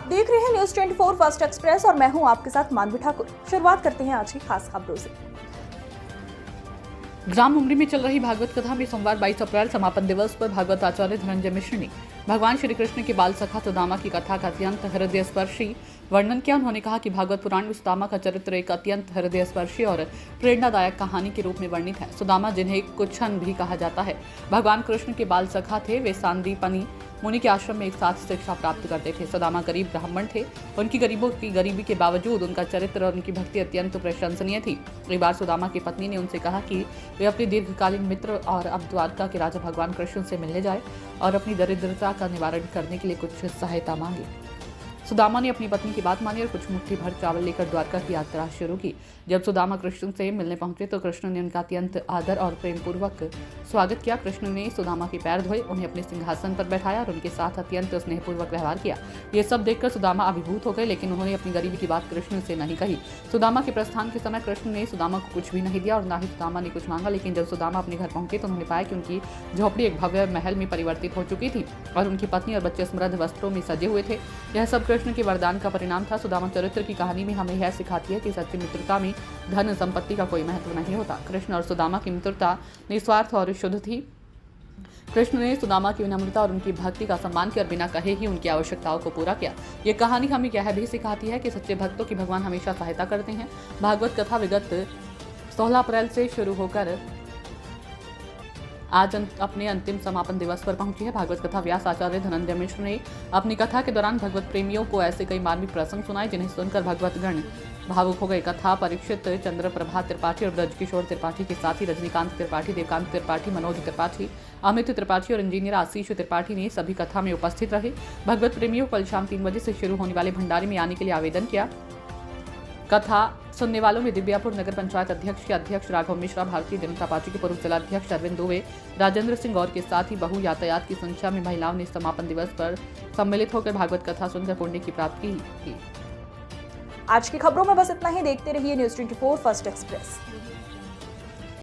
देख रहे हैं न्यूज 24 फर्स्ट एक्सप्रेस और मैं हूं आपके साथ मानवी ठाकुर। शुरुआत करते हैं आज की खास खबरों से। ग्राम उमरी में चल रही भागवत कथा में सोमवार 22 अप्रैल समापन दिवस पर भागवत आचार्य धनंजय मिश्र ने भगवान श्री कृष्ण के बाल सखा सुदामा की कथा का अत्यंत हृदय स्पर्शी वर्णन किया। उन्होंने कहा कि भागवत पुराण में सुदामा का चरित्र एक अत्यंत हृदय स्पर्शी और प्रेरणादायक कहानी के रूप में वर्णित है। सुदामा, जिन्हें कुच्छन भी कहा जाता है, भगवान कृष्ण के बाल सखा थे। वे सांदीपनी मुनि के आश्रम में एक साथ शिक्षा प्राप्त करते थे। सुदामा गरीब ब्राह्मण थे। उनकी गरीबों की गरीबी के बावजूद उनका चरित्र और उनकी भक्ति अत्यंत प्रशंसनीय थी। एक बार सुदामा की पत्नी ने उनसे कहा कि वे अपने दीर्घकालीन मित्र और अब द्वारका के राजा भगवान कृष्ण से मिलने जाए और अपनी दरिद्रता का निवारण करने के लिए कुछ सहायता मांगी। सुदामा ने अपनी पत्नी की बात मानी और कुछ मुट्ठी भर चावल लेकर द्वारका की यात्रा शुरू की। जब सुदामा कृष्ण से मिलने पहुंचे तो कृष्ण ने उनका अत्यंत आदर और प्रेम पूर्वक स्वागत किया। कृष्ण ने सुदामा के पैर धोए, उन्हें अपने सिंहासन पर बैठाया और उनके साथ अत्यंत स्नेहपूर्वक व्यवहार किया। ये सब देखकर सुदामा अभिभूत हो गए, लेकिन उन्होंने अपनी गरीबी की बात कृष्ण से नहीं कही। सुदामा के प्रस्थान के समय कृष्ण ने सुदामा को कुछ भी नहीं दिया और न ही सुदामा ने कुछ मांगा। लेकिन जब सुदामा अपने घर पहुंचे तो उन्होंने पाया कि उनकी झोपड़ी एक भव्य महल में परिवर्तित हो चुकी थी और उनकी पत्नी और बच्चे समृद्ध वस्त्रों में सजे हुए थे। यह सब कृष्ण के वरदान का परिणाम था। सुदामा चरित्र की कहानी में हमें यह सिखाती है कि सच्ची मित्रता में धन संपत्ति का कोई महत्व नहीं होता। कृष्ण और सुदामा की मित्रता निस्वार्थ और शुद्ध थी। कृष्ण ने सुदामा की विनम्रता और उनकी भक्ति का सम्मान किया और बिना कहे ही उनकी आवश्यकताओं को पूरा किया। ये कहानी हमें यह भी सिखाती है कि सच्चे भक्तों की भगवान हमेशा सहायता करते हैं। भागवत कथा विगत 16 अप्रैल से शुरू होकर आज अपने अंतिम समापन दिवस पर पहुंची है। भागवत कथा व्यास आचार्य धनंजय मिश्र ने अपनी कथा के दौरान भगवत प्रेमियों को ऐसे कई मार्मिक प्रसंग सुनाए जिन्हें सुनकर भगवत गण भावुक हो गए। कथा परीक्षित चंद्रप्रभा त्रिपाठी और ब्रजकिशोर त्रिपाठी के साथ ही रजनीकांत त्रिपाठी, देवकांत त्रिपाठी, मनोज त्रिपाठी, अमित त्रिपाठी और इंजीनियर आशीष त्रिपाठी ने सभी कथा में उपस्थित रहे। भगवत प्रेमियों कल शाम 3 बजे से शुरू होने वाले भंडारे में आने के लिए आवेदन किया। कथा सुनने वालों में दिव्यापुर नगर पंचायत अध्यक्ष के अध्यक्ष राघव मिश्रा, भारतीय जनता पार्टी के पूर्व जिलाध्यक्ष अरविंद दुबे, राजेंद्र सिंह गौर के साथ ही बहु यातायात की संख्या में महिलाओं ने समापन दिवस पर सम्मिलित होकर भागवत कथा सुनकर पुण्य की प्राप्ति की। आज की खबरों में बस इतना ही। देखते रहिए न्यूज 24 फर्स्ट एक्सप्रेस।